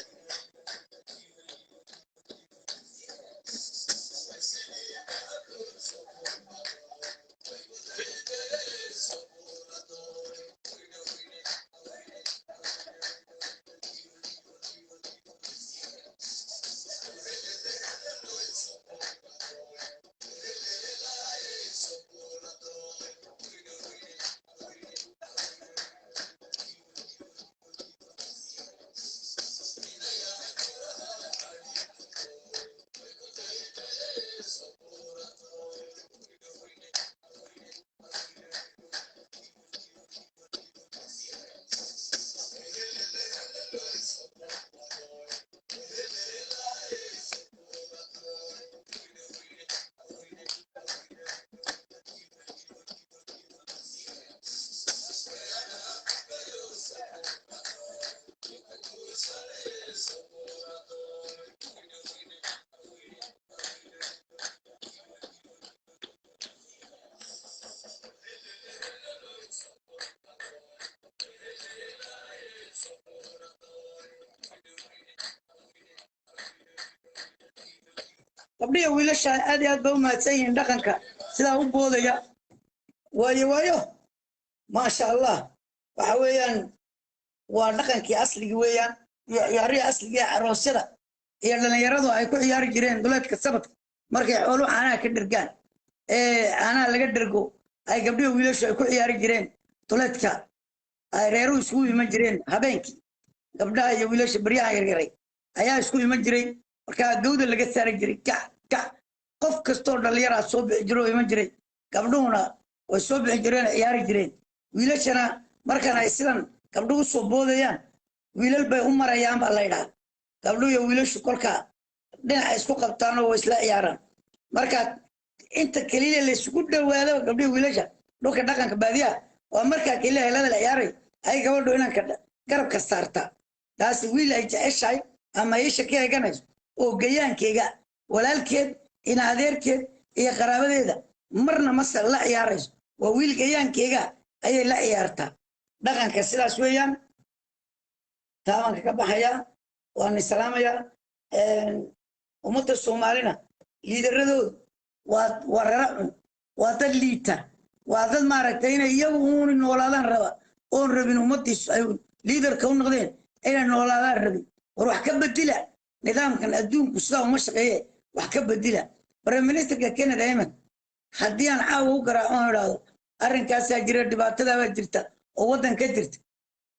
gabdhiya wiilasha aad iyo aad ba u mahadsan yihiin dhaqanka sidaa u boodaya waayo maasha allah waxa weeyaan waa dhaqankii asligii weeyaan iyo ciyaarihii asligii aroosyada iyo dhalinyaradu ay ku ciyaari jireen duleedka sabadka markay xooluhu caanaha ka dhergaan caanaha laga dhergo ay gabdhiya wiilashu ay ku ciyaari jireen duleedka ay reeruhu isugu iman jireen habeenkii gabdhaha iyo wiilasha baryaha yaryaray ayaa isku iman jiray markaa gawda laga saari jiray kac qof kastoo dhallinyaraa soo bixi jiro oo iman jiray gabdhuhuna way soo bixi jireen ciyaari jireen wiilashana markan ay sidan gabdhuhu soo boodayaan wiilal bay u marayaan baa laydhaa gabdhuhu iyo wiilashu kolkaa dhinaca isku qabtaan oo way isla ciyaaraan markaa inta keliya laysugu dhowaado gabdhihi wiilasha dhulka dhaqanka baadiyaha waa markaa keliya helada la ciyaaray ay gabadhu inanka garabka saartaa taasi wiil ay jeceshahay ama isha ka eeganayso oo gayaankeyga walaalkeed ina adeerkeed iyo qaraabadeeda marna mase la ciyaarayso waa wiil gayaankeyga ayay la ciyaartaa dhaqanka sidaas weeyaan taabanka ka baxayaa waan islaamayaa ummadda soomaalina liidaradooda waa raracun waa dad liita waa dad maaragtay inay iyagu uuni noolaadaan raba oon rabin ummaddiisu ay liidarka u noqdeen inay noolaadaan rabin war wax ka bedila nidaamkan adduunku sidaa uma shaqeeye wax ka bedila briministerka Canada Eamon haddii aan caawa u garaaco aan idhaahdo arrinkaasaa jira dhibaatadaabaa jirta oo waddan ka jirta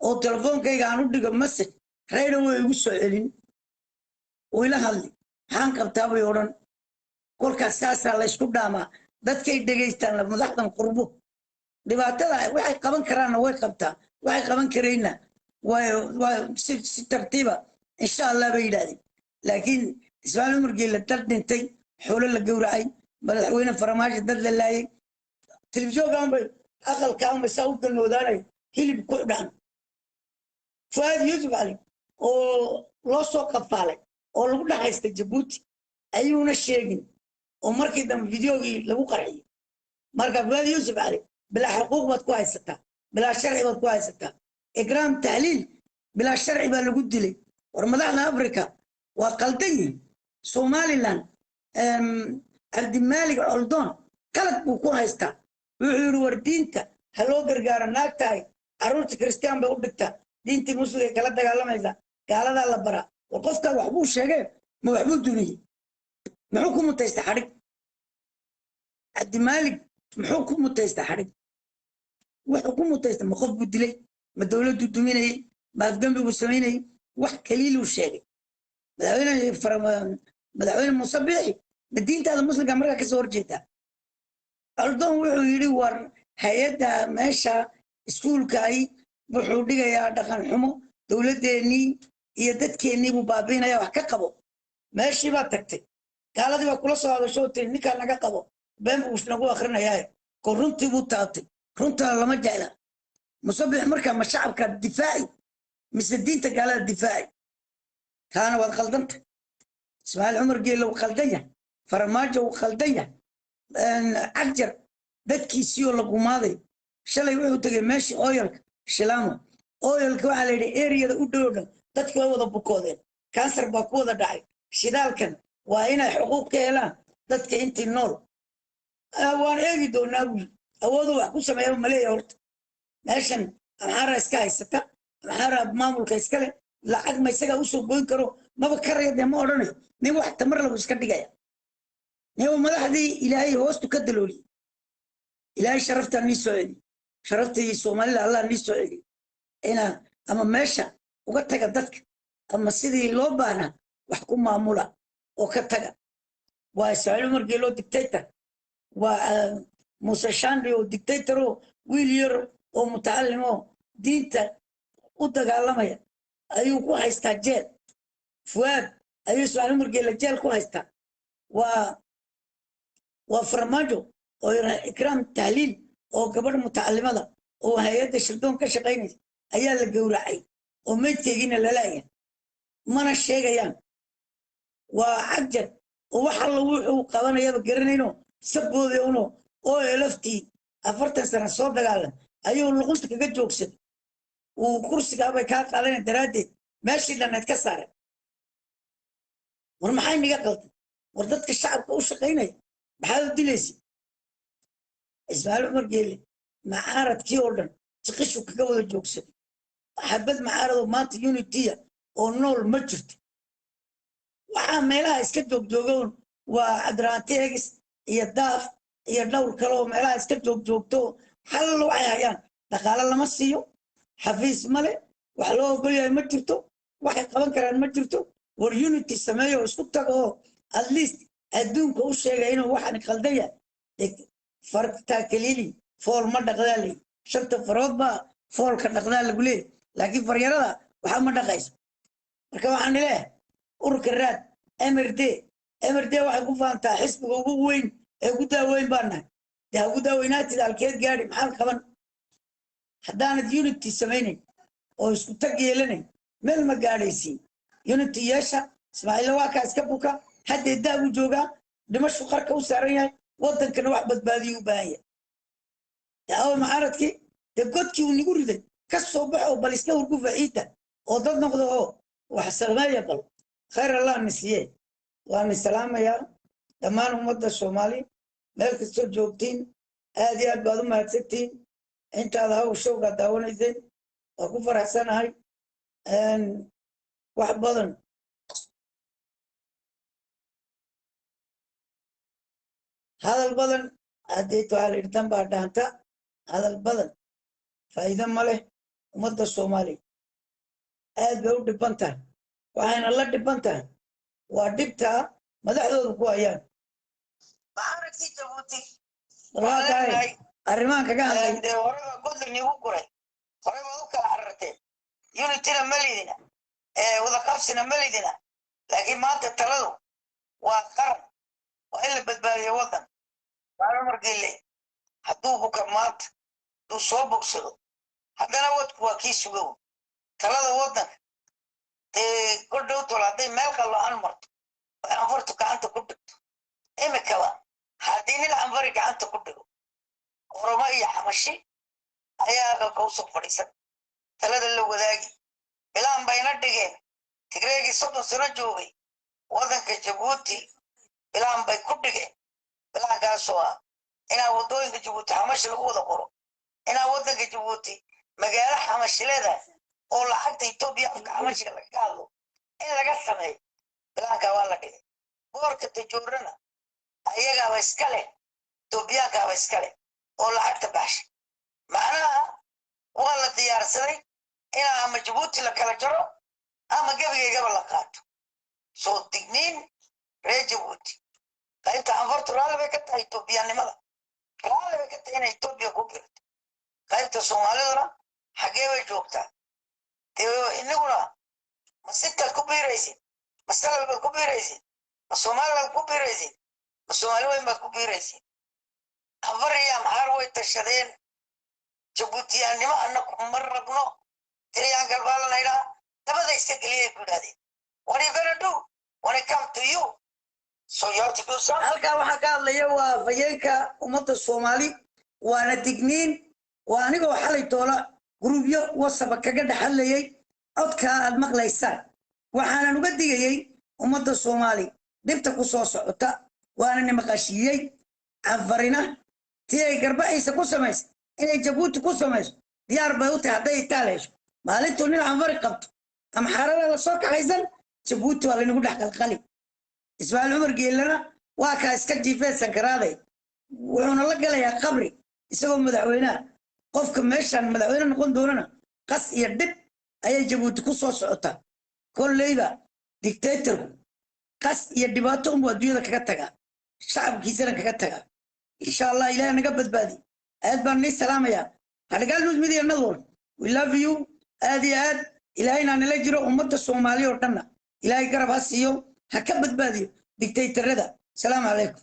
oo telefoonkayga aan u dhigo message rayna way igu soo celin oo ila hadli maxaan qabtaa bay odhan kolkaas saasaa la isku dhaamaa dadkay dhegaystaan madaxdan qurbo dhibaatada waxay qaban karaanna way qabtaa waxay qaban karayna waa si tartiiba insha allah bay yidhaahdeen laakiin Ismaaciil Umar Geelle dad dhintay xoolo la gowracay madaxweyne farmaajo dad la laayay telefishoonkan bay aqalkaan bay saa u galnoodaanay hilib ku dhan Fuad Yusuf Ali oo loo soo qafaalay oo lagu dhaxaystay Djibouti ayuuna sheegin oo markii dambe fiidiyoogii lagu qarxiyay marka Fuad Yusuf Ali bilaa xuquuq baad ku haysataa bilaa sharci baad ku haysataa ikraam tahliil bilaa sharci baa lagu dilay war madaxda Afrika waa qaldan yihiin Somaliland Cabdimaalig Coldoon qalad buu ku haystaa wuxuu yiri war diinta ha loo gargaaro naagtahay carruurta Kiristiyaan bay u dhigtaa diintii muslimka kala dagaalamaysa gaaladaa la bara war qofka wax buu sheegay ma wax buu duniyay muxuu ku mutaystay xarig Cabdimaalig muxuu ku mutaystay xarig wuxuu ku mutaystay ma qof buu dilay ma dawladdu duminayay ma afgambi buu samaynayay wax kaliiluu sheegay madaxweyne Muuse Biixi ma diintaada muslimka markaa ka soo horjeedaa Coldoon wuxuu yidhi war hay-adda meesha iskuulka ay wuxuu dhigayaa dhaqan xumo dowladeennii iyo dadkeennii buu baabiinaya wax ka qabo meeshii baa tagtay gaaladii baa kula soo hadasho tiri ninkaa naga qabo been buu nagu akhrinayaa ko runtii buu taabtay runtana lama jecla Muuse Biixi markaa ma shacabka difaaci mise diinta gaalada difaaci kaana waad khaldanta Ismaaciil Umar Geelle wuu khaldan yahay farmaajo wuu khaldan yahay عجر dadkii siyo la gumaaday shalay wuxuu tagay meeshii oilka Shilamo oilka waxa la yiri area u dhowdhan dadku way wada bukoodeen cancer baa ku wada dhacay shidaalkan waa inay xuquuq ka helaan dadka intii nool waan eegi doonaa awoodu wax ku sameeyo maleeyo horta meeshan amxaara iska haysata amxaara maamulka iska leh lacag ma isaga u soo goyn karo maba karayde ma odhanayo nin wax tamar lagu iska dhigaya نيو مدحدي إلهي هوستو كدلولي إلهي شرفتا نيسوعي شرفتي سومالي الله نيسوعي إنا أما ماشا وقتك دتك أما سيدي لوبانا وحكوم معمولة وقتك وإسماعيل عمر جيلو ديكتاتر وموسى شاندري ديكتاتر ويلير ومتعلم دينتا ودق علمية أيو كو هايستا جيل فؤاد أيو إسماعيل عمر جيل جيل كو هايستا وفرماجو وإكرام تهليل وكبر متعلمة وهيئة الشردون كشقينيس أيها الجورعي وميت تجينا للاية من الشيء يعني وعجل وحل وقوانا يا بكرنينو سبوا ذيونو أو لفتي أفرت سنة صوت قال أيوه اللي قلت كجد جوكسد وكرسي قابل كات علينا درادي ماشي لنا نتكسر ورمحين نقلت وردتك الشعب كوشقيني بحال ديليسي إسماعيل عمر جيلي معارض كيوردن تقشوا كجو جوكسد حبت معارض مات يونيتيا أو نول مجرد وعاملها اسكتوك جوجون وعدراتيكس يداف يدور كلام على اسكتوك جوجتو حلوا عيان دخل الله مسيو حفيز ملي وحلو قليا مجرتو واحد قبل كران مجرتو واليونيتي السماية وسكتك الليست أدونك وش شيء واحد خلدية فرق تاكليلي فور مرة غالي شفت فرضبا فور كنا غالي قولي لكن فريرة وحمد قيس ركوا عن له أوركرات أمر دي واحد كوفان تا حسب وين جودا وين بنا ده جودا وينات الكيد جاري محل كمان حدانا يونتي سميني أو سكتك يلني من ما جاريسي يونتي ياشا اسماعيل واقع اسكبوكا حد يداو جوجا دمشق قرك وساريا ودن كان واحد بدبادي وباية أو معارضك تقولك ونقول ذا كالصبح وبالسكا ورقوف عيدا وضد نقضه وحسن ما يقل خير الله نسيه وأنا السلامة يا dhammaan ummadda soomaali meel kastoo joogtiin aad iyo aad baad u mahadsantiin intaad hawshowgaa daawanayseen waa ku faraxsanahay wax badan hadal badan haddeeto halirtan baa dhaanta hadal badan faa'iido ma leh ummadda soomaaliya aad bay u dhiban tahay waxayna la dhiban tahay waa dhibtaa madaxdooda ku hayaan maaragtay jabuuti markaatahay arrimahan kaga hadlay dee horeba godlan igu guray horey baad u kala cararteen unityna ma lidina wadaqabsina ma lidina laakiin maanta taladu waa qaran waa in la badbaadiyo waddan baala margille hadduu buka maanta hadduu soo bogsado haddana wadku waa kii sugow talada waddanka dee godhow tol hadday meel qallo-an marto oo anfartu gacanta ku dhigto imikaba haddii nin anfari gacanta ku dhigo oromo iyo xamashi ayaa aqalka u soo fadhiisan talada la wadaagi bilaan bayna dhigeen tigreegii 30 sano joogay waddanka jabuuti bilaan bay ku dhigeen bilaankaasoo ah inaa waddooyinka jabuuti xamashi lagu wada qoro inaa waddanka jabuuti magaalo xamashileeda oo lacagta etoobiya afka xamashiga laga hadlo in laga sameeyo bilaankaa waa la dhigay boorka tajoorana ayagaaba iska leh etoobiyaankaaba iska leh oo lacagta baxshay macnaha waa la diyaarsaday inaa ama jabuuti la kala jaro ama gebigaygaba la qaato soo digniin reer jabuuti qaybta anfartu raalli bay ka tahay etoobiyaannimada raalli bay ka tahay inay etoobiya ku birto qaybta soomaaliduna xaggee bay joogtaa dee inaguna ma sintaad ku biiraysid ma salal baad ku biiraysid ma soomaali baad ku biiraysid ma soomaali weyn baad ku biiraysid anfar iyo amxaar way tashadeen jabuutiyaannimo annaku ma rabno tiriyaan galbaalanaydhaa dabada iska geliyay ku idhahdeen what are you gonna do when it comes to you so you have to do something halkaa waxaa ka hadlaya waa fayeenka ummadda soomaali waana digniin waa anigoo xalay toola gurubyo wasaba kaga dhexadlayay codkaa aad maqlaysaan waxaanan uga digayey ummadda soomaali dhibta ku soo socota waana nimaqashiiyey anfarina tii ay garbaciisa ku samaysa inay jabuuti ku samayso diyaar bay u tahay hadday itaal hesho maalintuu nin anfari qabto ama xarada la soo kaxaysan jabuuti waa laynagu dhex qalqali ismaaciil cumar geelana waa kaa iska jiifee sankaraaday wuxuuna la galayaa qabri isagoo madaxweynaha qofka meeshaan madaxweyne noqon doonana qas iyo dhib ayay jabuuti ku soo socotaa kolleyba dictatorku qas iyo dhibaato unbuu adduunyada kaga tagaa shacabkiisana kaga tagaa insha allah ilaah naga badbaadi aad baan nii salaamayaa hadhagaal news media network we love you aad iyo aad ilaahayna nala jiro ummadda soomaaliya oo dhanna ilaahay garab ha siiyo ha ka badbaadiyo dictatorada salaamu calaykum